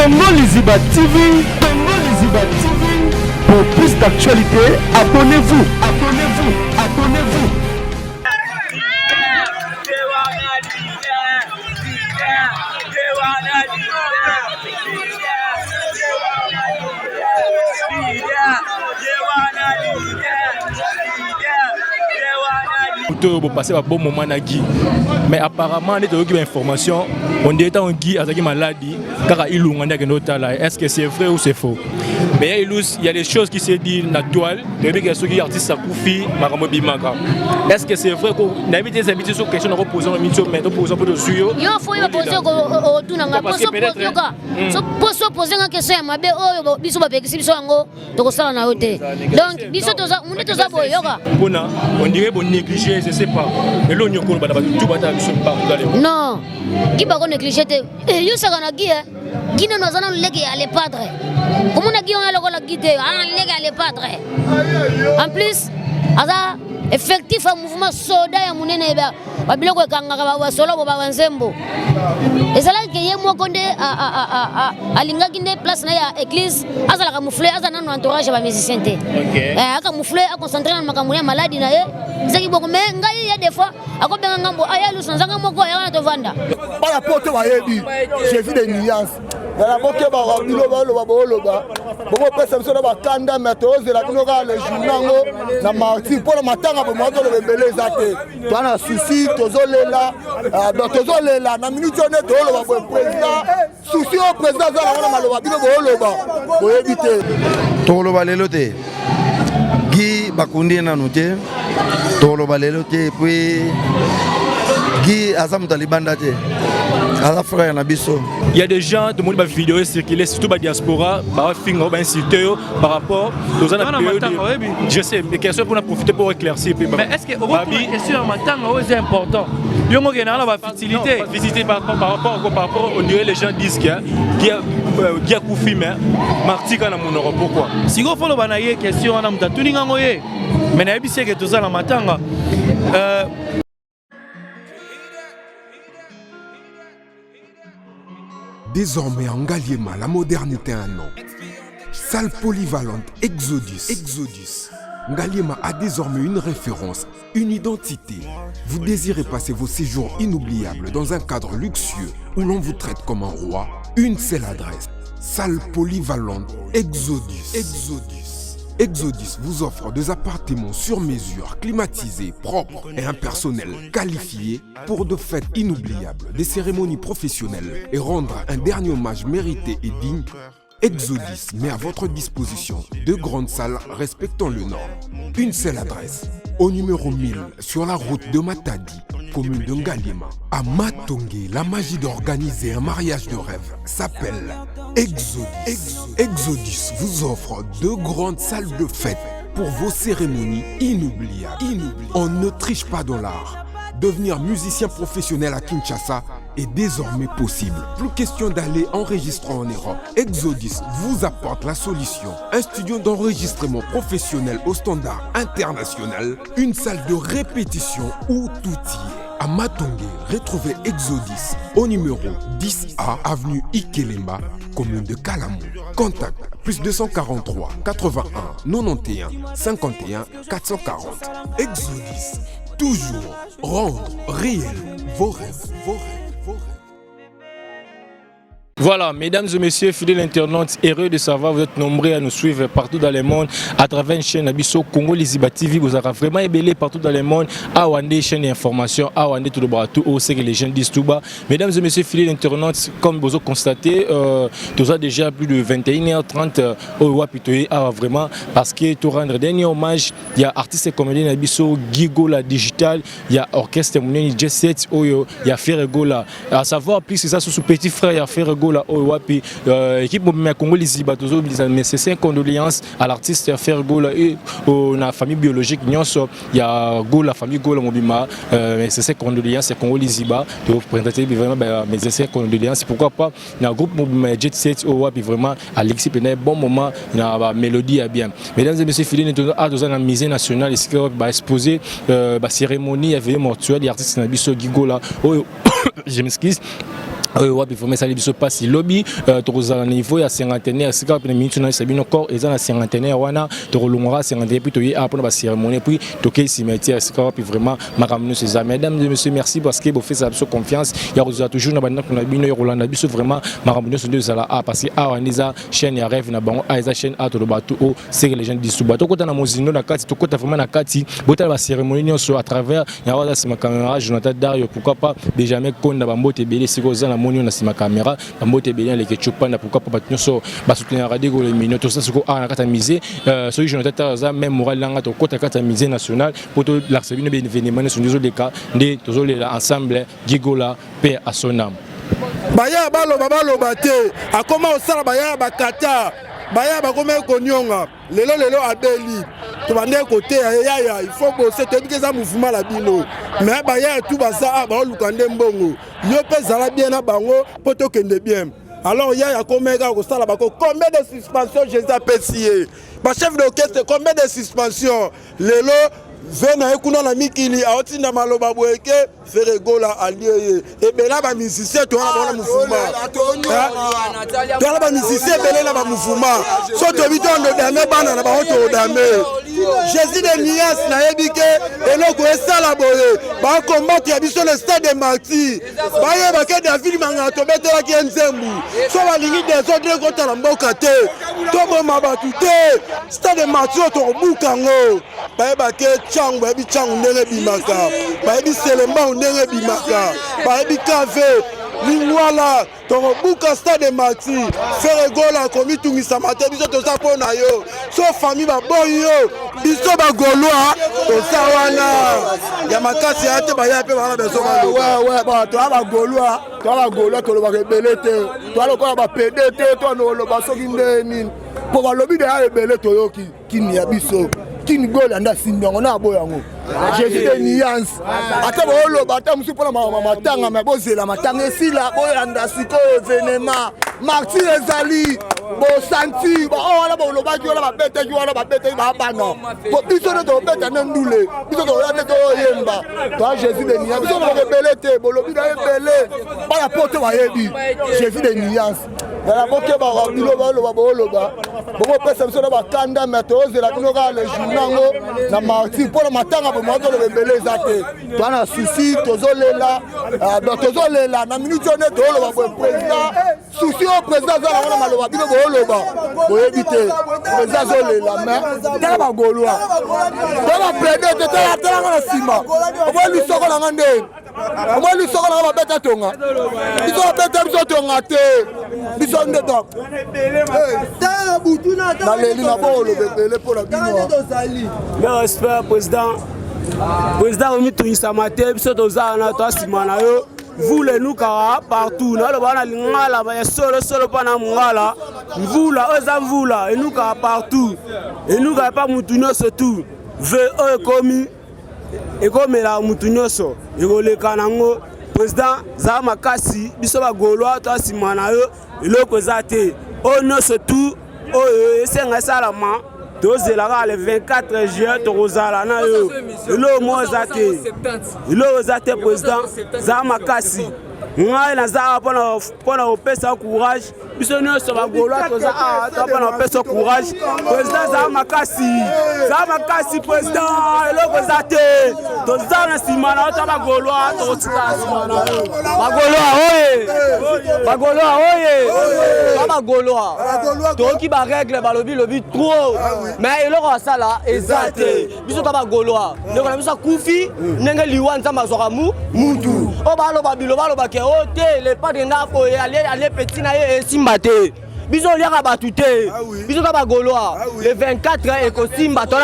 Congo Liziba TV, Congo Liziba TV. Pour plus d'actualité, abonnez-vous, abonnez-vous, abonnez-vous. Pour passer un bon moment à Guy. Mais apparemment, on a eu information, on dit que Guy a été malade, car il est-ce que c'est vrai ou c'est faux? Mais il y a des choses qui se disent dans la toile, depuis que les artistes sont confiés, est-ce que c'est vrai qu'on a mis des invités sur question de reposer en mission, mais de poser un peu de suyo? Il faut poser poser une question, mais biso ba pekisi biso yango to kosala na yote. Donc biso toza munde toza boyoka. Bona, on dirait bon négliger, je sais pas. Mais l'on yoko ba tout bata biso pas dans. Non. Qui ba ko négliger te. Yo saka na gi Guy no zana leki ale padre. Comment na gi on a la guide, ah leki ale padre. En plus, aza effectif un mouvement soda ya munene ba babiloko ekangaka ba solo ba banzembo. Ezala ke ye mo konde alinga kinde place na ya église azala camoufler azana no entourage ba musicien te. OK. Camoufler a concentrer na makambo ya maladie na ye. Zaki boko me ngai ya des fois akobenga ngambo aya lusanzanga moko ya na to vanda. Ba la porte wa yebi. J'ai vu des nuances. La boke ba rabilo ba lo ba boloba. Bongo pesa biso na ba kanda météo de la binoka le journango na marti pour le matanga bo moto le bebele zate. Twana souci tozolela tozolela na minute on est to lo ba président souci au président za la maloba bino bo loba. Bo éviter. To lo ba lelo te. Guy bakundi na note. To lo ba lelo te puis Guy azam talibanda te. Il y a des gens, tout le monde va vidéo circuler, surtout la diaspora, par rapport aux période. Je sais, mais question pour en profiter pour éclaircir. Mais est-ce que la question c'est important? Il y a une facilité. Facilité par rapport, on dirait les gens disent qu'il y a Koufi, mais Marty quand on aura pourquoi? Si vous voulez une question, on a tout le monde. Mais il y a tout ça dans matanga. Désormais en Ngaliema, la modernité a un nom. Salle polyvalente Exodus. Ngaliema a désormais une référence, une identité. Vous désirez passer vos séjours inoubliables dans un cadre luxueux où l'on vous traite comme un roi? Une seule adresse. Salle polyvalente Exodus. Exodus vous offre des appartements sur mesure, climatisés, propres et un personnel qualifié pour de fêtes inoubliables, des cérémonies professionnelles et rendre un dernier hommage mérité et digne. Exodus met à votre disposition deux grandes salles respectant le nom. Une seule adresse, au numéro 1000 sur la route de Matadi, commune de Ngaliema. À Matongé, la magie d'organiser un mariage de rêve s'appelle Exodus. Exodus vous offre deux grandes salles de fête pour vos cérémonies inoubliables. On ne triche pas dans l'art. Devenir musicien professionnel à Kinshasa est désormais possible. Plus question d'aller enregistrer en Europe. Exodus vous apporte la solution. Un studio d'enregistrement professionnel au standard international. Une salle de répétition où tout y est. À Matongé, retrouvez Exodus au numéro 10A, avenue Ikelemba, commune de Kalamou. Contact plus 243 81 91 51 440. Exodus, toujours rendre réel vos rêves. Voilà, mesdames et messieurs, fidèles internautes, heureux de savoir, vous êtes nombreux à nous suivre partout dans le monde à travers une chaîne Abisso Congo Liziba TV. Vous aurez vraiment ébellé partout dans le monde à Wandé, chaîne d'information, à Wandé tout le bras, tout haut, c'est que les gens disent tout bas. Mesdames et messieurs, fidèles internautes, comme vous avez constaté, tout ça déjà plus de 21h30 au Wapitoé, vraiment, parce que tout rendre dernier hommage, il y a artistes et comédiens Abisso, Gigo la digital, il y a orchestre Mouneni Jet Set, il y a Ferregola. À savoir, plus c'est ça, sous petit frère, il y a Ferregola. Équipe Congo Liziba mais c'est une condoléance à l'artiste Fergola et la famille biologique il y a la famille Gola Mobima mais c'est une condoléance c'est Congo Liziba de présenter vraiment mais c'est une condoléance pourquoi pas il y a un groupe Jet Set vraiment Alexis Penay bon moment il y a la mélodie bien mesdames et messieurs fidèles à dans la musée nationale ici va exposer cérémonie événement mortuaire l'artiste Nabiso Gigola je m'excuse wapi vraiment ça biso passe lobby tozala niveau ya cinquantenaire sika pe minute na sabino corps eza na cinquantenaire wana tolongora cinquantenaire puis toye après ba cérémonie puis toke cimetière sika wapi vraiment makamno ces amis mesdames et messieurs merci parce que vous faites ça biso confiance ya roza toujours na banda kuna bino ya Rolanda biso vraiment makamno so ndezala parce que awa niza chaîne ya rêve na bango eza chaîne a to bato o c'est que les gens disent suba tokota na mozino na kati tokota vraiment na kati bota ba cérémonie nyonso à travers ya wala sima caméra Jonathan Dario pourquoi pas Benjamin Konda bambote belé siko za na moni na sima caméra bambote belé les ketchup na pourquoi pas batnyonso ba soutenir radio les minutes ça siko a na kata misé celui Jonathan za même moral langa tokota kata misé national pour to l'arcebino bénéveniment sur les cas de tozole ensemble gigola paix à son âme baya baloba te akoma osala baya bakata baya bakoma konyonga lelo abeli to bande côté ya il faut bosser te bikeza mouvement la bino mais baya tout basa ba lukande mbongo yo pezala bien na bango poto kende bien alors ya komeka ko sala bako combien de suspensions Jésus a payé ba chef d'orchestre combien de suspensions lelo Vena ekuna na mikili aotinda maloba boeke feregola aliye ebela ba musicien to na mouvement to na ba musicien ebela ba mouvement so to bito ndo dame bana na ba to dame Jésus de Nias na yebike eloko esala boye ba combattre ya biso le stade de Martyrs ba ye ba ke David manga to betela ki nzembu so ba lingi des autres kota na mboka te to bo mabatu te stade de Martyrs to bukango ba ye ba ke changu bayebi changu ndenge bimaka bayebi selemba ndenge bimaka bayebi kave lingwala tokobuka stade Martyrs feregola komitungisa mate biso toza mpona yo so famille baboyi yo biso bagolwa toza wana ya makasi ya te baya mpe bana beso toa bagolwa tolobaka ebele te toa lokola bapede te tonoloba soki nde nini mpo balobi deya ebele toyoki kini ya biso kini gola nda sindongo na boyango Jésus de Niance ata boloba ata musu pona matanga me bozela matanga esila boyanda siko événement Martyrs ezali bo santi bo wala boloba ki wala babete ba bana bo biso ne to beta ne ndule biso to yande to yemba to Jésus de Niance biso ko belete bolobi na ebele ba ya poto ba yebi Jésus de Niance la boke ba boloba bo pesa biso na bakanda me to ozela bino ka le journango na Martyrs pona matanga bo moto le belé zate to na souci tozolela tozolela na minute on to lo ba président souci au président za na maloba bino bo loba bo éviter président zolela mais tala ba golwa tala président te tala na sima o bo li soko na ngande o bo li soko na ba beta tonga biso beta biso tonga te biso ndeta tala butuna tala leli na bo lo belé pour la bino le respect président omi tungisa mate biso toza na to simana yo vule nuka partout na lo bana lingala ba solo pana mungala mvula oza mvula enuka partout enuka pa mutu nyonso tout ve o ekomela mutu nyonso ekoleka nango président za makasi biso bagolwa to simana yo eloko za te o nyonso tout oyo esenga salama tozela le 24 juin tozala na yo ilo mo zate président za makasi ngai na za pona opesa courage biso nyonso bagolwa toza pona opesa courage président za makasi président eloko zate toza na sima na ota bagolwa totika sima na yo bagolwa toki ba règle balobi trop mais eloko asala ezate biso ta bagolwa ndeko na biso kufi ndenge liwa nzamba zwa mutu o baloba biloba ke o te le pas de nafo aller petit na ye simba te biso liaka batu te biso ta bagolwa le 24 ekosimba to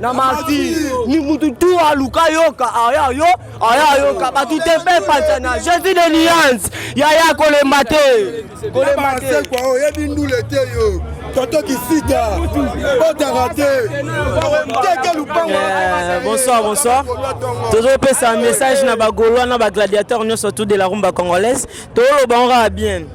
na Martyrs ni mutu tu aluka yoka aya yoka batu te pe patana Jésus de Niance ya kolemba te kwa yebi ndule te yo toto kisika bonsoir tozopesa un message na bagolwa na bagladiateur nyonso tout de la rumba congolaise toloba on bien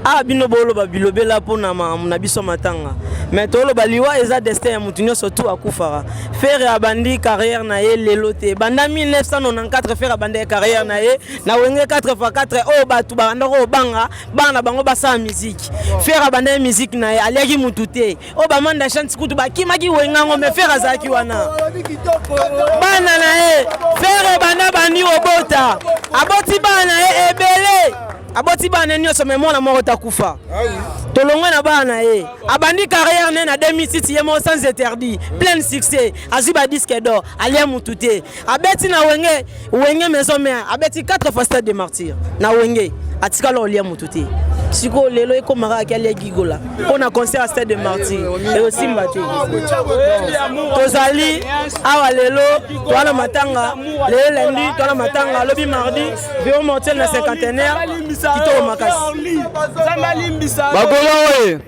Ah bino bolo ba bilobela pona na biso matanga. Mais tolo baliwa eza destin ya mutu nyonso surtout akufara. Faire abandi carrière na ye lelote. Banda 1994 faire abandi carrière na ye na wenge 4x4 o batu banda ko banga bana bango basa musique. Faire abandi musique na ye aliaki mutu te. O ba manda chante kutu ba kimaki wenga ngo me faire azaki wana. Bana na ye faire banda bandi obota. Aboti bana ye ebele. Aboti bana nyonso me mona moko takufa. Tolongwe na bana ye. Abandi carrière na 2006 yemo sans interdit, plein succès. Aziba disque d'or, alia mutute. Abeti na wenge maison mère, abeti 4 fois stade de martyr. Na wenge, atika lo lia mutute. Siko lelo eko mara kalia gigola. On a concert à stade de martyr et aussi mbate. Tozali awa lelo, toana matanga, lelo lundi, toana matanga, lobi mardi, veo monter na cinquantenaire. Bagola oye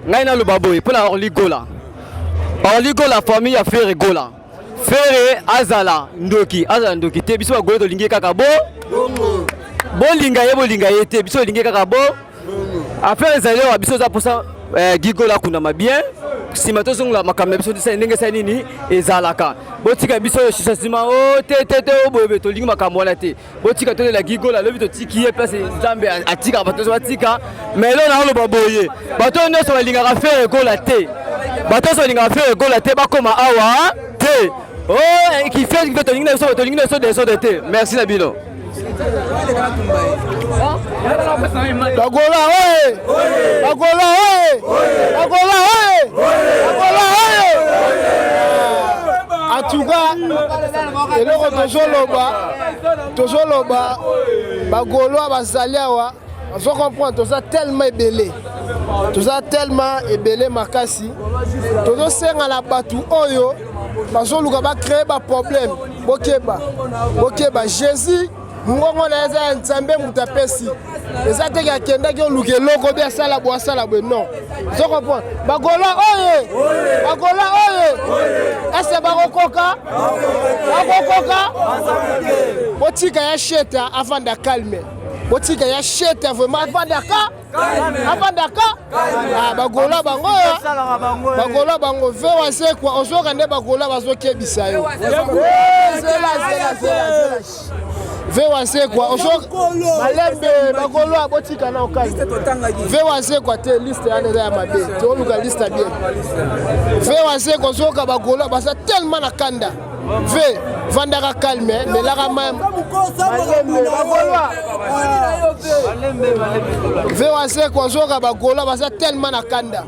ngai na lubaboye pona Orly Gola famille ya Frère Gola Frère azala ndoki te biso bagola tolingi kaka bolinga ye te biso tolingi kaka affaire ezali wa biso za posa gigola kuna mabien sima tozongola makambo na biso ndenge sa nini ezalaka botika biso shisasima o te oboyebe tolingi makambo wana te botika tolela gigola lobi totiki ye place nzambe atika bato batika mais lo na oloba boye bato nyonso balingaka Frère Gola te bakoma awa te oh qui fait tolingi na biso des te merci na bino. Bagola oye! Bagola oye! Bagola oye! Bagola oye! En tout cas, eloko tozoloba bagolo bazali awa on comprend toza tellement ébélé makasi tozo senga la batu oyo bazoluka ba créer ba problème bokeba Jésus ngongo na eza nzambe mutapesi eza te ka kenda ki oluke loko bi asala bo non zo comprendre bagola oye ese bakokoka botika ya sheta avant de calmer botika ya sheta vraiment avant de bagola bango ve wase kwa ozoka nde bagola bazokebisa yo VWC quoi, malembe bagolo abotika na okazi. VWC quoi te liste ya neza ya mabe. Te oluka liste bien. VWC ko zoka bagolo basa tellement na kanda. Vandaka calme mais la même. VWC ko zoka bagolo basa tellement na kanda.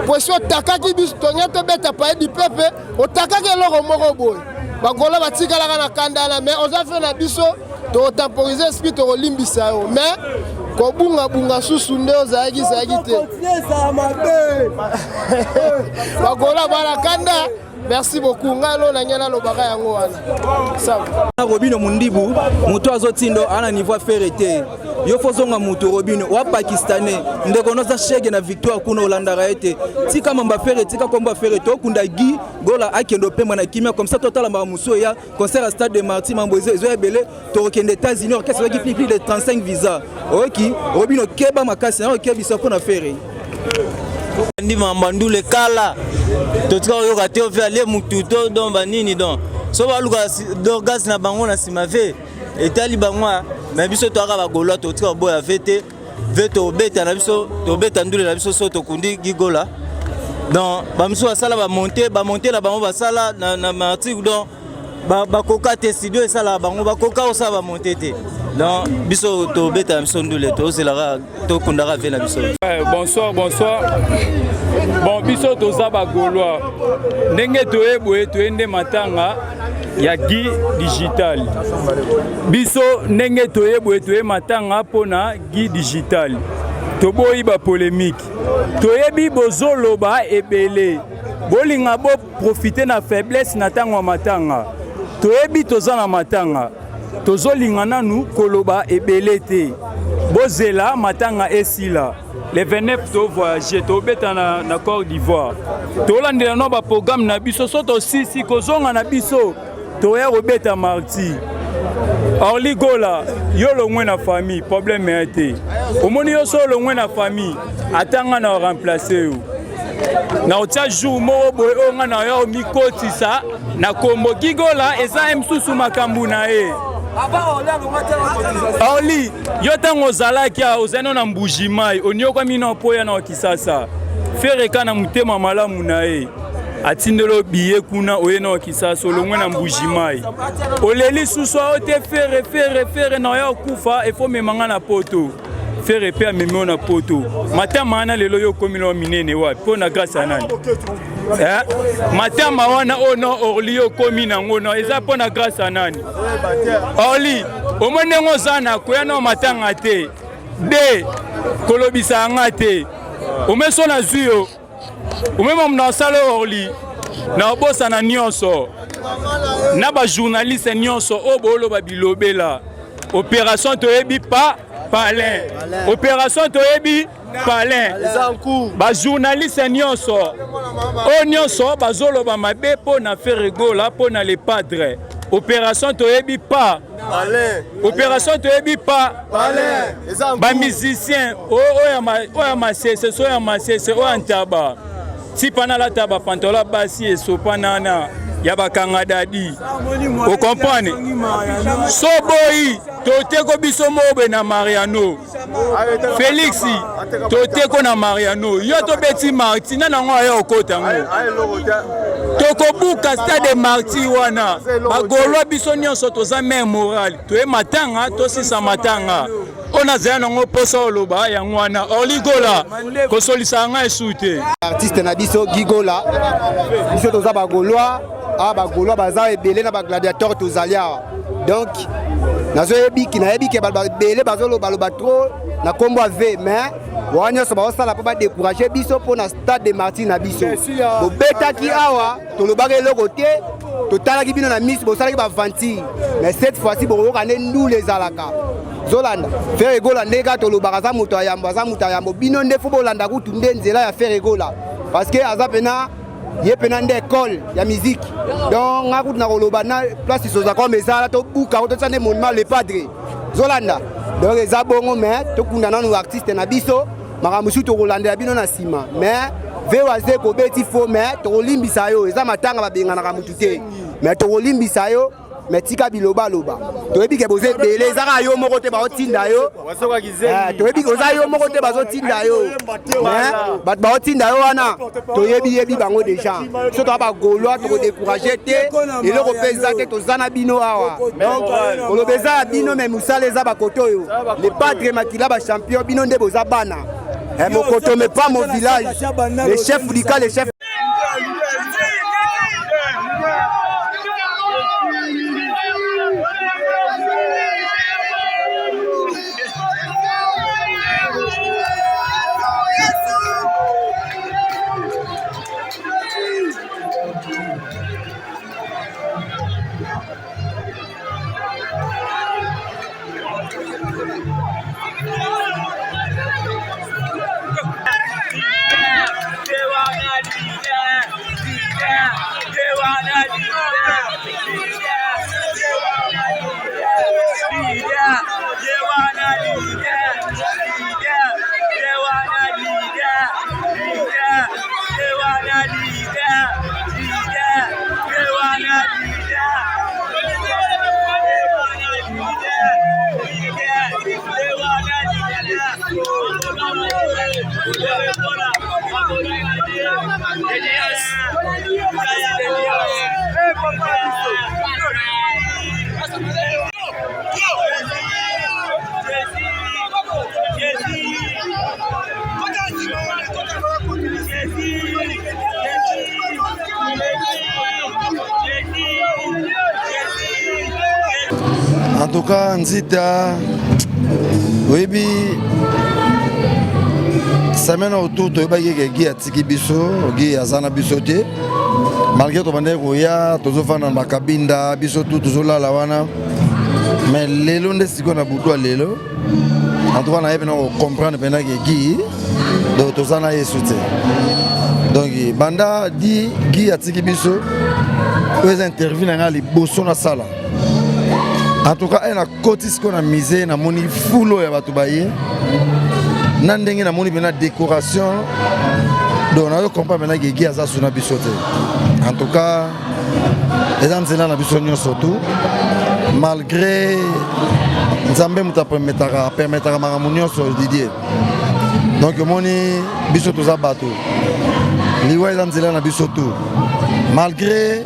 Poisson takaki bis tonyeto beta pa di pepe, otakaki loko moko boy. Bagolo batika la na kanda na mais on a fait na biso to temporiser esprit to limbisa yo mais ko bunga susu nde ozaki te bagola bana kanda. Merci beaucoup ngalo na nyana lobaka yango wana sawa Robino Mundibu muto azotindo ana niveau ferete yo fozonga muto Robino wa pakistanais ndeko noza shege na victoire kuna olandaka ete tika mamba ferete tika komba ferete okunda gi gola akendo pemba na kimia comme ça total mba muso ya concert à stade de Martyr mambozo ezo ebele to okende États-Unis orchestre qui plus de 35 visas oki Robino keba makasi na okebisa ko na ferete ndi mambandule kala totika oyoka te ofe ale mututo don banini don so baluka dorgas na bango na sima ve etali bango na biso to aka bagolo totika boya vete veto beta na biso to beta ndule na biso so to kundi gigola donc bamiso basala ba monter la bango basala na Martyr don bakoka te studio esala bango bakoka osala ba monter te donc biso to beta biso ndule to zelara to kundaka ve na biso. Bonsoir bon biso toza bagoloa ndenge toyeboye toyende matanga ya Guy Digital biso ndenge toyeboye toye matanga pona Guy Digital toboyi ba polémique toyebi bozoloba ebele bolinga bo profiter na faiblesse na tango matanga toyebi toza na matanga tozolinga nanu koloba ebele te bozela matanga esila le 29 to voyager to beta na Côte d'Ivoire to landela no ba programme na biso soto sisi kozonga na biso to ya robeta Martyr Orly Gola yo longwe na famille problème ya te omoni yo so longwe na famille atanga na remplacer yo na otia jour moko boye oyo nga na yo mikotisa na kombo Gigola eza msusu makambu na ye Oli yo ntango ozalaki ozali na mbujimai oniokwami na poya na Kisasa fereka na mutema malamu na ye atindelo biye kuna oye na Kisasa olongwe na mbujimai oleli susu ote fere na yo kufa efo memanga na poto fere pe amemeo na poto matama ana lelo yo komino minene wapi pona grâce nani matama wana ono orli yo komina ngono eza pona grâce nani orli omonengo zana koya na matanga te de kolobisa ngate omeso na zuyo omema mna salo orli na obosa na nyonso na ba journaliste nyonso obolo ba bilobela opération toyebi pa Palin. Opération Toyebi Palin. Ba journaliste nyonso. O nyonso bazolo ba mabe po na Ferregola po na les padres. Opération Toyebi pa Palin. Opération Toyebi pa Palin. Ba musicien o ya masese so ya masese o antaba. Si pana la taba pantola basi et sopanana. Yaba kangadadi. Vous comprenez? Soboi, toteko biso mobe na Mariano. Félixi, toteko na Mariano. Yoto beti Martina na ngwa yo kota ngo. Toko buka stade Marti wana. Bagolo biso nyonso toza mer moral. Toye matanga, tosisa matanga. On zaya nango posa oloba ya ngwana Oligola kosolisa nga esute. Artiste na biso Gigola. Biso toza bagolwa. Bagolo baza ebele na bagladiateur tozalia donc nazo ebiki na ebiki belé bazolo baloba trop na kombo ave mais wanya so ba sala pa décourager biso pour na stade de Martin na biso bo betaki awa to lobaka eloko te to talaki bino na miss bo salaki ba vanti mais cette fois-ci bo ka ne nous les alaka Zolanda Ferregola ndeka to lobaka za muto ayambo bino nde fo bolanda kutu nde nzela ya Ferregola parce que azapena ye pena nde école ya musique donc ngakuti na koloba na place soza comme ezala to buka to tsane monument le padre Zolanda donc eza bongo mais to kunda na artiste na biso makamusu to kolanda bino na sima mais vewaze ko beti fo mais to kolimbisa yo eza matanga babenga na kamutu te mais to kolimbisa yo mais tika biloba loba to ebi ke boze bele ezaka yo moko te ba otinda yo to ebi ko za yo moko te ba otinda yo mais bat ba otinda yo wana to yebi bango déjà so to ba golo to décourager te et le repesa te to zana bino awa donc ko beza bino mais musala eza ba koto yo les padres makila ba champion bino nde boza bana mon koto mais pas mon village les chefs Fulika les chefs En tout cas, Nzita, oui, ça mène autour de Guy Atiki Bisso, Guy Azana Bissoté. Malgré tout, Roya, tous les dans ma cabine, Bisso, tous là, la mais les longs de Sikona Boutoua, Lélo. En tout cas, on a comprendre que Guy, donc tous en a soutien. Donc, Banda dit Guy Atiki Bisso, eux interviennent dans les bossons à Sala. En tout cas, elle a côté ce qu'on a misé, na moni fulo ya batu baye. Nandenge na moni bena décoration. Donc on a compris maintenant que Guy Aza suna bisote. En tout cas, les gens na bisonyo surtout malgré Nzambe muta permettra maramunyo sur Didier. Donc moni bisoto za bato. Liwa les na bisoto. Malgré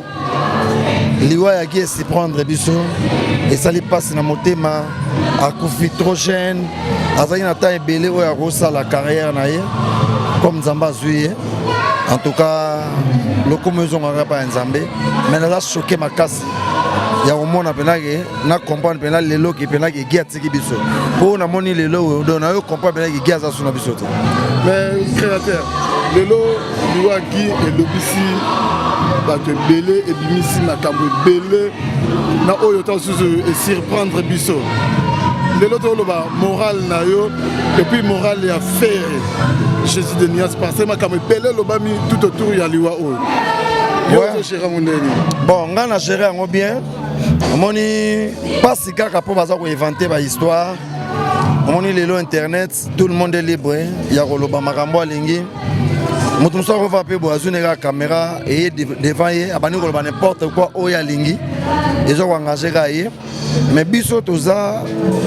Liwa ya Guy s'y prendre biso et ça lui passe na motema a kufi trop jeune. Azaki na ta ebele o ya rosa la carrière na ye. Comme Nzamba Zouye, en tout cas, le commuson n'aura pas Nzambé, mais elle a choqué ma casse. Il y a au monde na comprendre penal les lots qui penal qui guette qui biso. Pour na moni les lots, on a eu comprendre penal qui guette à son biso. Mais créateur, les lots doit qui et le bisi va te belé et bimisi na kambo belé na oyo ta sous et surprendre biso. Les lots le ba moral na yo et puis moral ya faire. Jésus de Nias parce que ma kambo belé le ba mi tout autour ya liwa o. Bon, on a géré en bien. On a pas si kaka pour baza ko inventer ba histoire. On a les lots internet, tout le monde est libre. Il y a le makambo alingi. Mutum so va pe boazu nega caméra et devant y abani ko n'importe quoi oya lingi. Ils ont engagé gaye. Mais biso toza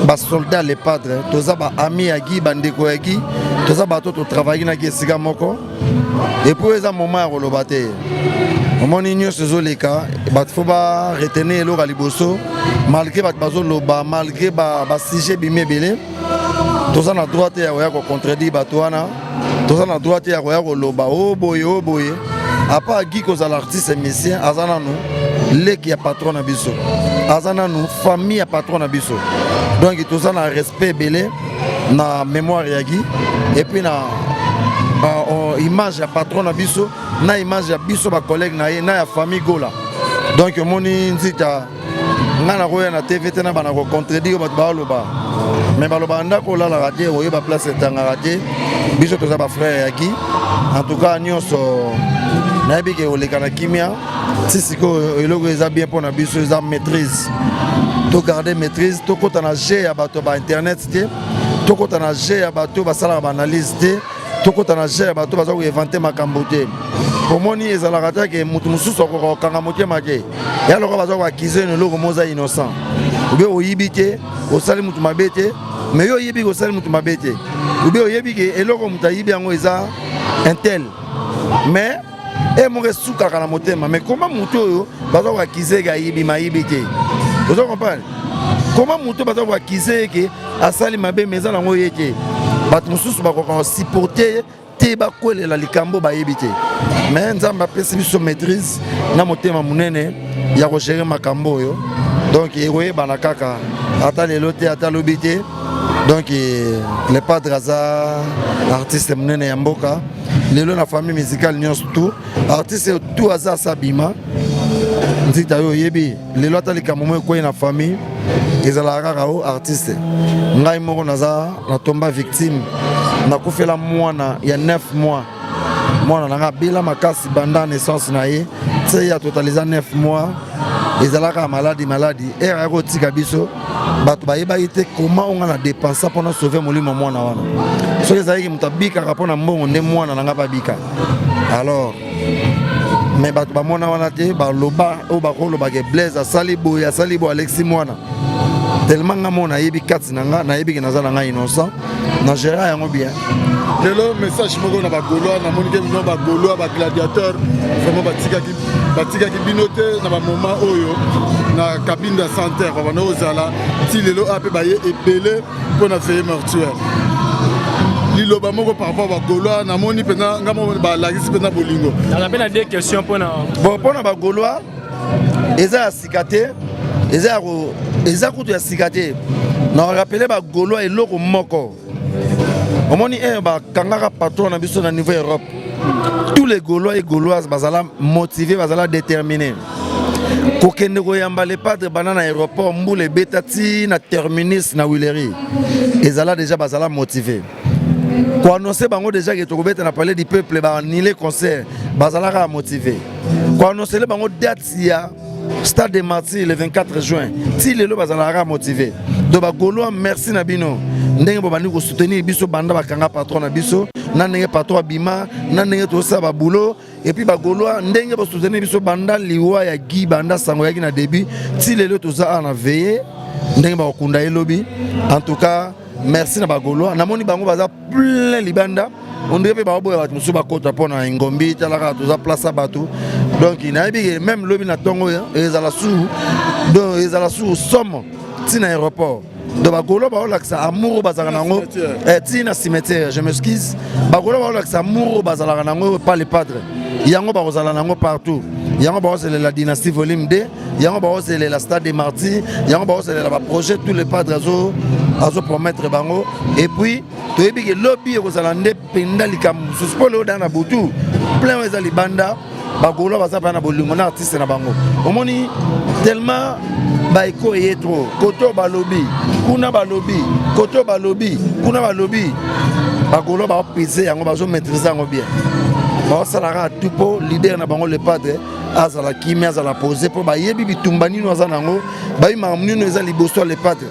ba soldat les padres, toza ba ami agi bandeko agi, toza ba to travailler na ki siga moko. Et pour les moments à relobate. Mon union se zoleka, il faut retenir le galiboso, malgré bazo loba, malgré ba sujet bimé belé. Tous en a droite à oya ko contredire batoana, tous en a droite à oya ko loba oh boy. À part Guy cause à l'artiste messien, azana nous, les qui a patron na biso, azana nous famille a patron na biso. Donc tous en a respect belé, na mémoire ya Guy, et puis na image ya patron na biso na image ya biso ba collègue na ye na ya famille gola donc moni nzita ngana ko ya na TV tena bana ko contredire ba baloba mais baloba ndako la radio oyo ba place tanga radio biso to za ba frère yaki en tout cas nyonso na bi ke oleka na kimia sisiko eloko eza bien pour na biso eza maîtrise to garder maîtrise to kota na G ya bato ba internet te to kota na G ya bato ba sala ba analyse te tokota na gère bato baza ko inventer makambo te pour moni ezalaka ta ke mutu mususu ko kanga motema ke ya loko baza ko accuser ne loko moza innocent ou bien oyibi te osali mutu mabe te mais yo yibi ko sali mutu mabe te ou bien oyibi ke eloko mutu yibi yango eza intel mais e mo resuka kana motema mais comment mutu oyo baza ko accuser ga yibi mayibi te vous comprenez comment mutu baza ko accuser ke asali mabe mais ezala ngo yeke bato mususu bakoka supporter te bakolela likambo bayebi te mais nzambe apesi biso maîtrise na motema munene ya kogere makambo oyo donc ekoyebana kaka ata lelo te ata lobi te donc le padre aza artiste munene ya mboka lelo na famille musicale nyonso tout artiste tout aza asabima nzita yo oyebi lelo ata likambo mo ekoyi na famille ezalaka kaka o artiste ngai moko naza natomba victime nakufela mwana ya 9 mois mwana nanga bila makasi banda naissance na ye te ya totaliza 9 mois ezalaka maladie era yako tika biso bato bayebaki te comment onga na dépensa mpona sauver molimo mwana wana soki ezalaki moto abikaka mpona mbongo nde mwana nanga babika alors mais bato bamona wana te baloba oyo bakolobaka Blaise asali boye Alexis mwana tellement nga mona yebi kati nanga na yebi ke naza na nga innocent na géré yango bien lelo message moko na bagolois na moni ke bino bagolois ba gladiateur vraiment batikaki bino te na ba moment oyo na cabine de santé bana ozala ti lelo ape baye ebele pour na feye mortuaire liloba moko par rapport ba golois na moni pena nga mo ba lagisi pena bolingo na pena deux questions pour na ba golois eza sikate eza kutu ya sikate na rappeler ba golois eloko moko omoni ba kangaka patron na biso na niveau Europe tous les gaulois et gauloises bazala motivés bazala déterminés kokende koyamba les padres banana aéroport mbule betati na terminus na Willery ezala déjà bazala motivés ko annoncer bango déjà que tokobeta na palais du peuple ba annuler concert bazala ka motivé ko annoncer bango date ya Stade des Martyrs le 24 juin. Si les gens sont motivés. Donc, Gaulois, merci Nabino. Ndenge bobandi ko soutenir biso banda bakanga patron na biso na ndenge patron bima na ndenge to sa ba boulot et puis ba Gaulois ndenge bo soutenir biso banda liwa ya Guy banda sango yaki na début ti lelo to za na veiller ndenge ba kunda elobi. En tout cas merci na ba Gaulois na moni bango baza plein libanda on dirait ba boya bat musu ba kota pona ngombi talaka to za place batou donc ina bi même lobi na tongo ezala sous donc ezala sous somme ti na aéroport. De Bagolo Baolaksa amour bazaranango tina cimetière je m'excuse Bagolo Baolaksa amour bazaranango pas les padres yango bazaranango partout yango c'est la dynastie volume 2 yango c'est la stade des Martyrs yango c'est la projet tous les padres azo promettre bango et puis to yebi ke lobby kozalande penda likam suspolo dans na butu plein les libanda Bagolo bazapa na bolingo na artiste na bango omoni tellement baiko yetro koto balobi kuna balobi koto balobi kuna balobi Bagolo ba peser yango bazo maîtriser yango bien ba salara tupo leader na bango le padre azala kimia azala poser pour ba yebi bitumbani no azana ngo ba imamni no ezali liboso le padre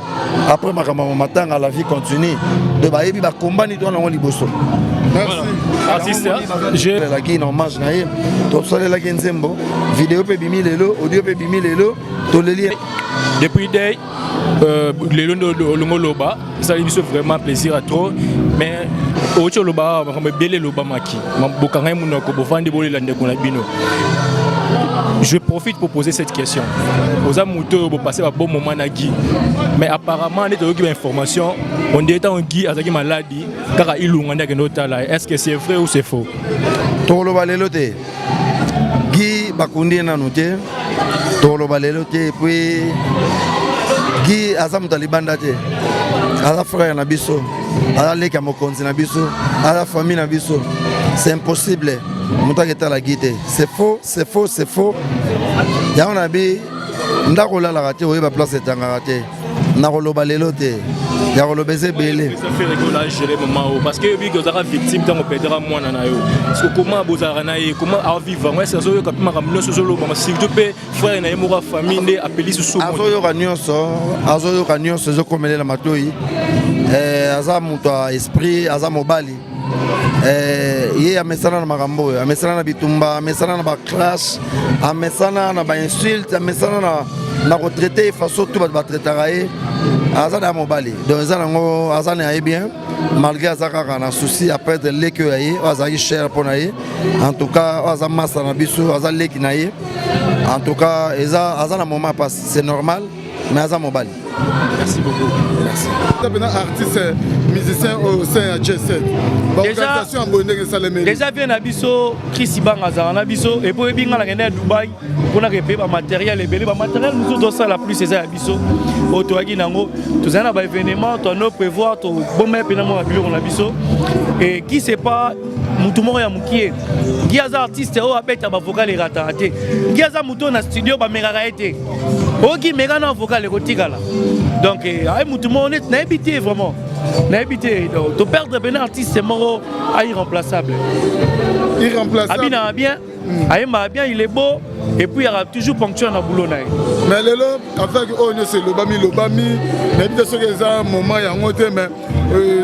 après makama matanga la vie continue de ba yebi ba kombani to na ngo liboso. Merci. Artiste, j'ai la qui non mange naïe. Tout ça la qui nzembo. Vidéo pe bimi lelo, audio pe bimi lelo. To le lire. Depuis day, lelo no loba, ça lui fait vraiment plaisir à trop. Mais autre loba, on va bien loba maki. Bokanga muno ko bofandi boli la ndeko na bino. Je profite pour poser cette question. Aux amouteurs, vous passez un bon moment à Guy. Mais apparemment, on est dans une information. On dit que Guy a une maladie. Car il est est-ce que c'est vrai ou c'est faux? Tolo balelote. Guy bakundi na noté. Tolo balelote. Et puis Guy azam talibanda te. Aza frère na biso. Aza leka mokonzi na biso. Aza famille na biso. C'est impossible. C'est faux, c'est faux, c'est faux. Il y a un habit, il y a un raté, il y a place de raté. Il y a un leloté, il y a un baiser belé. Ça fait rigoler gérer le moment parce que vous avez victime dans le pédra moi nanayo. Parce que comment vous avez comment à vivre moi c'est ça que m'a ramené sur le moment si tu peux frère na yemura famille appeler sur sous. Azoyo kanyo ce que comme la matoi. Azamuto esprit azamobali. Il amesana na magambo amesana na bitumba amesana na ba clash amesana na ba insulte amesana na retraité façon tout ba traiter azana mobali donc azango azana est bien malgré azaka na souci après de l'éque ayi azaki cher pour naïe en tout cas azama sana biso azaleki naïe en tout cas azana moment passe c'est normal mais azama mobali. Merci beaucoup. Merci. Artiste, musicien au sein de J7. Déjà bien Abisso, Chris Ibang Azar Abisso et pour bien à Dubaï pour réparer le matériel et le matériel nous autres ça la plus c'est Abisso. Autoagi nango, tous un événement, tu as prévoir ton bon mec pénament à Bilo Abisso et qui sait pas Moutoumor ya Moukié. Qui a artiste au abet à vocal et raté. Qui a mouton na studio ba mega été. Oki mega na vocal et rotigala. Donc ay moutoumor honnête n'a habité vraiment. N'a habité donc to perdre ben artiste c'est mort irremplaçable. Irremplaçable. Abina bien. Aïma bien il est beau et puis il y aura toujours ponctuel dans boulot naï. Mais lelo avec on c'est lobami mais bien sûr que ça moment ya ngote mais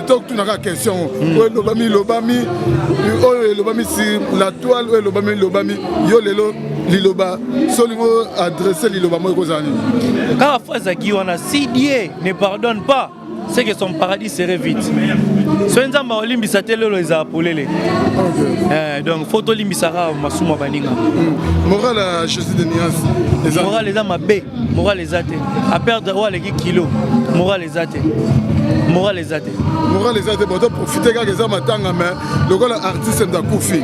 donc tu n'as question lobami si la toile lobami yo lelo liloba seulement adresser liloba moi kozani. Quand Fazaki on a si Dieu ne pardonne pas c'est que son paradis serait vite. Soenza ma olimbisa telo les apolele. Donc photo limbisara masuma baninga. Moral à Jésus de Nias. Moral les ama B, moral les athées. À perdre roi les kilos. Moral les athées. Moral les athées. Moral les athées. Bon, profiter quand les hommes attendent mais le gars artiste m'a koufi.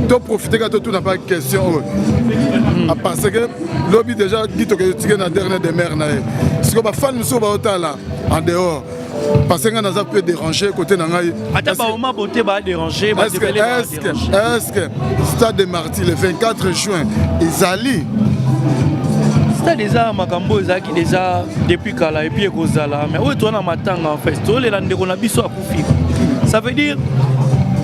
Donc profiter quand tout n'a pas de question. Parce que lobby déjà dit que tu es la dernière des mères naïe. Parce que ma fan nous sauve autant là en dehors. Parce que nous peut déranger côté nangaï. Attends, pas au moins beauté va déranger. Est-ce que Stade des Martyrs le 24 juin Izali Stade des arts Makambo Izaki déjà depuis Kala et puis Ekozala mais où est-on en matanga en fait. Tout les landés qu'on a biso à Koufi. Ça veut dire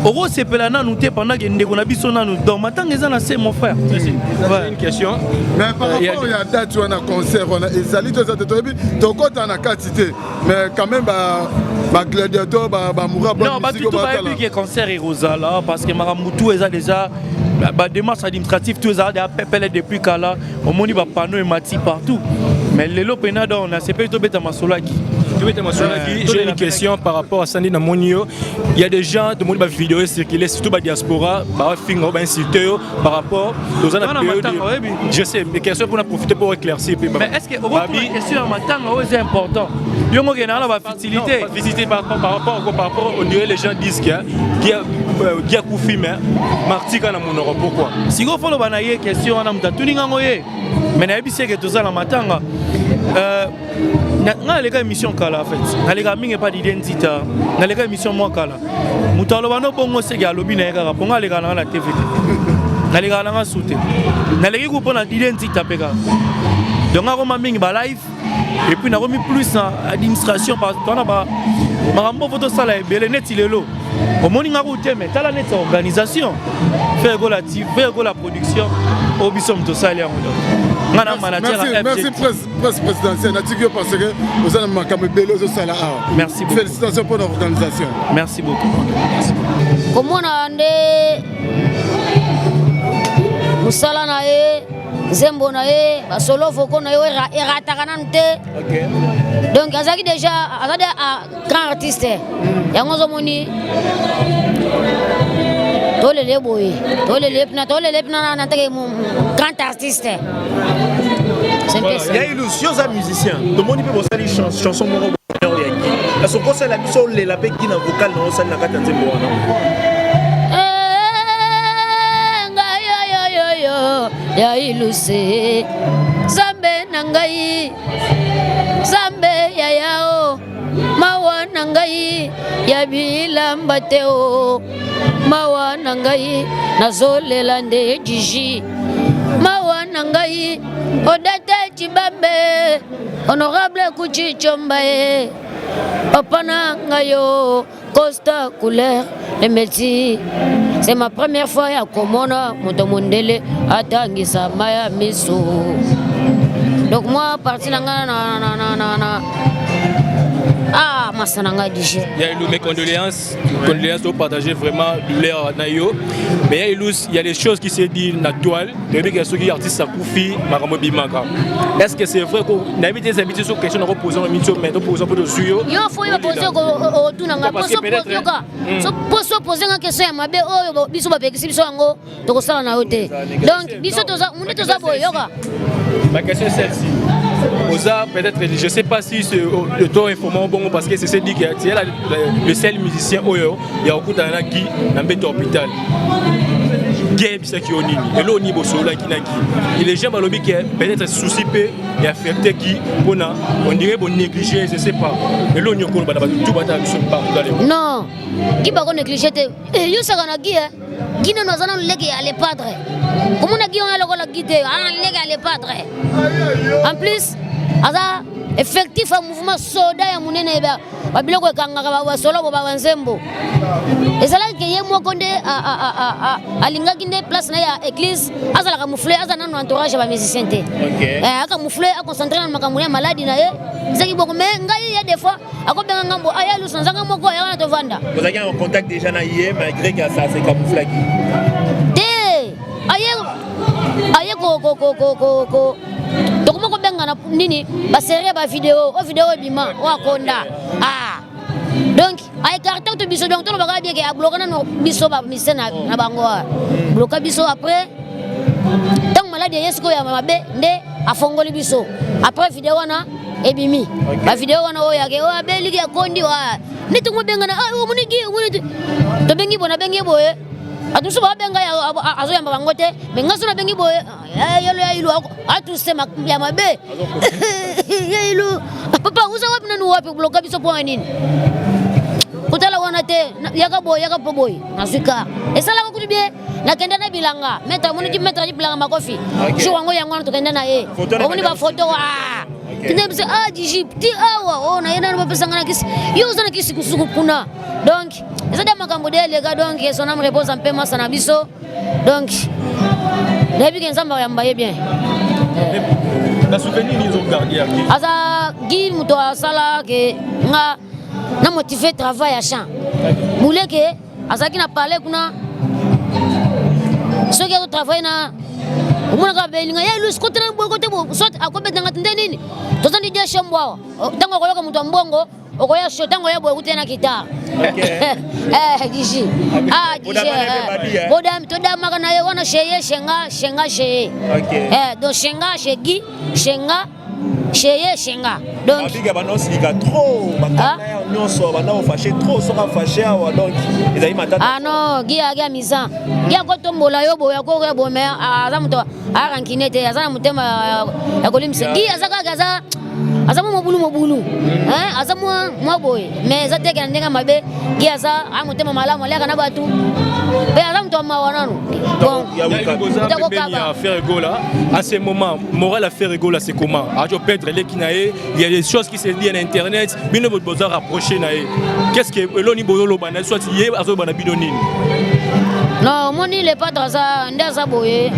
oko sepela nanu te pendant que ndeko na biso nanu donc matanga eza na se mon frère. C'est une question. Mais par rapport à date on a concert on a ezali to zato to bi to kota na quantité mais quand même ba gladiateur ba moura ba non ba tout ba que concert et rosala parce que maramutu eza déjà ba démarche administrative tout ça depuis kala au moni ba panneau et mati partout mais lelo penado on a CP to beta masolaki. J'ai une question par rapport à Sandy Namonio. Il y a des gens, de mon vidéo circulée, surtout la diaspora, par rapport aux années. Je sais, mais question pour profiter pour éclaircir. Mais est-ce que la question c'est important? Il y a une facilité. Visiter par rapport, on dirait les gens disent qu'il y a Koufi, mais Marty quand on aura pourquoi? Si vous follow une question, on a tout le monde. Mais il y a tout ça la matanga. Nga les émission kala en fait. Les mingi pas d'identité. Nga les émission moi kala. Mutalo bano bongo se ga lobi na yaka bonga les gana na TV. Nga les gana na soute. Nga les groupe na identité peka. Donc nga roma mingi ba live et puis na remis plus en administration parce que on a ba marambo photo sala e belé net ilelo. Au moni nga route mais tala net organisation. Faire go la TV, faire go la production au bisom to sala ya modo. Merci presse présidentielle. Parce que vous avez merci beaucoup. Félicitations pour l'organisation. Merci beaucoup. Comment on a musala na e zembo na e basolo foko na e eratakanante. Donc azaki déjà azade grand artiste. Yango zomoni tolele boy tolele pna na teke grand artiste. Il y a illusion à musicien. Tout le monde peut bosser les chansons moro yaki. La sokosa la biso le la pe qui na vocal na osali na katanze mwana. Ya iluse zambe nangai zambe ya yao mawa nangai ya bilamba teo mawa nangai nazolela nde jiji mawa nangai odete chibambe honorable kuchichomba e papa nangayo Costa couleur les métiers. C'est ma première fois à Komona Montomondele à Tangisa Maya Miso. Donc moi parti na ah masananga dije. Il y a mes condoléances au partager vraiment l'air nayo. Mais il y a des choses qui se disent na toile, depuis que ceux qui artistes Koufi Maramobi Maga. Est-ce que c'est vrai qu'on a mis des habitudes sur question de reposer en mission mais de poser pour le suyo? Yo faut y poser au tunanga poso poser une question ya mabe oyo biso ba pekisi biso yango to ko sala na yote. Donc biso toza munde toza boyoka. Ma question est celle-ci. Oza peut-être je sais pas si c'est le ton informant bon parce que c'est dit que c'est le seul musicien oyo ya okutana ki na mbeto hôpital game ça qui onini et là on y bosso là qui na qui et les gens balobi que peut-être souci peu et affecté qui bona on dirait bon négligé je sais pas et là on y ko ba tout bata biso pas non qui ba ko négliger te yo ça kana qui qui ne nous a légué à les padres comment on a dit on a le guidé on légué à les padres en plus aza effectif un mouvement soda ya munene ba biloko ekangaka ba solo ba banzembo ezala ke ye moko nde alingaki nde place na ya église azala camoufler azana no entourage ba musicien te aka camoufler a concentrer na makambo ya maladi na ye zaki boko mais ngai ya des fois akobenga ngambo aya lusanzanga moko ya na to vanda vous avez en contact déjà na hier malgré que ça c'est camouflage te aye ko tokoma kobenga na nini ba série ba vidéo bima wa konda donc ay carton to biso donc to ba bien ke bloquer na biso ba misena na bango bloquer biso après tant malade yesko ya mabe nde afongoli biso après vidéo wana ebimi ba vidéo wana o yake o abeli ke kondi wa nitu ngobenga na munigi to bengi bona bengi boye atusu ba benga ya azo ya bango te benga sona bengi boye yelo ya ilu atu sema ya mabe ya ilu papa uza wapi na wapi bloka biso po nini kutala wana te yaka boy nasika esala ko kutubie na kenda na bilanga meta muni di meta di bilanga makofi jo wango yango na to kenda na omuni ba photo wa Tinebse Digi ti awa ona yena no pesa ngana kisi. Yo uzana kisi kusuku kuna. Donc ezada makambo dele ga donc son âme repose en paix masana biso. Donc Depuis que nous avons bien. La souvenir nous ont gardé aquí. Asa Guy muto asala ke nga na motiver travail à champ. Moulé que asa qui na parlé kuna ceux qui ont travaillé na umuna ka belinga ya lu skote na bokote bo soit akobe nga tende nini. Tozandi dia shambwa. Tango koyoka muto mbongo okoya shotango ya bokote na kita. Gishi. Gishi. Bodam toda makana ye wana sheye shenga sheye. Donc shenga shegi shenga sheye shenga. Donc abiga banosika trop bakana nyonso bana fâché trop sera fâché donc ezali matata. Ah non, gia misa. Gia ko tombola yo boya ko re bo me azamuto arankinete azana mutema ya kolimse. Gia azaka gaza azamu mobulu azamu maboy mais zate ke ndenga mabe giaza amutema malamu aleka na batu be azamu to mawananu bon il y a faire égola à ce moment moral à faire égola c'est comment à perdre les kinae il y a des choses qui se disent à internet bino boza rapprocher nae qu'est-ce que eloni bozolo bana soit yé azo bana bidonine non moni le pas dans ça ndaza boye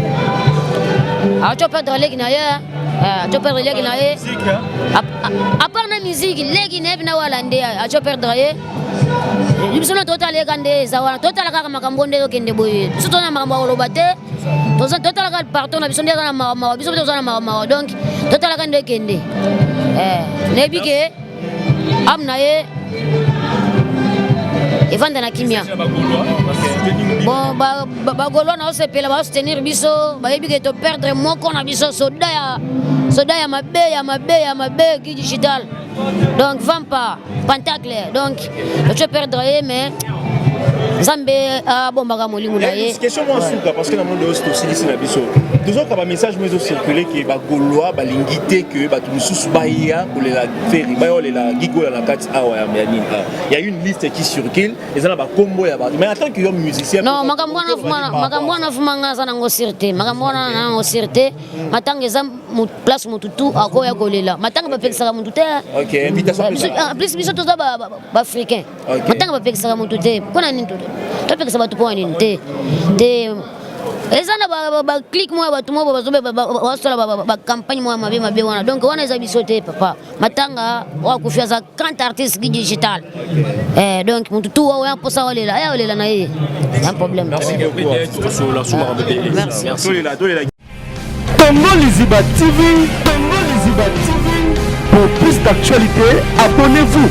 à perdre les kinae tu peux perdre les guinaïens. À part la musique, les guinéens na walande tu peux perdre. Ils sont total les gandés, zawana total la makambondi okende boye. Surtout na makambo lobate. Total la partout na biso ndeza na mama, biso toza na mama. Donc total la gande kende. Nebike amnaye Evanda na kimia. Bon, bagolo na osepela ba soutenir biso, ba yebi ke to perdre moko na biso soda ya mabe qui digital. Donc vampa, pentacle. Donc tu perdre mais Zambé a bon baga molimu na ye. Question moi souka parce que na monde aussi ici na biso. Toujours quand un message mais aussi circuler que ba goloa ba lingité que ba tout sous baïa pour les la faire ba la gigola la carte awa ya mianine. Il y a une liste qui circule et ça ba combo ya ba. Mais en tant que musicien non makambo na fumanga sana ngosirte. Makambo na ngosirte. Matanga za place mututu akoya kolela. Matanga ba pekisa mututu. OK, invitation en plus biso toza ba africain. Matanga ba pekisa mututu. Kona nini toto? Tope que ça va tout pour une té ezana ba click moi ba tout moi ba zobe ba sola ba campagne moi mabe wana donc wana za bisote papa matanga wa kufia za 40 artistes digital donc mutu wa posa wale la na yeye un problème merci beaucoup sur la souma merci Congo Liziba TV pour plus d'actualité abonnez-vous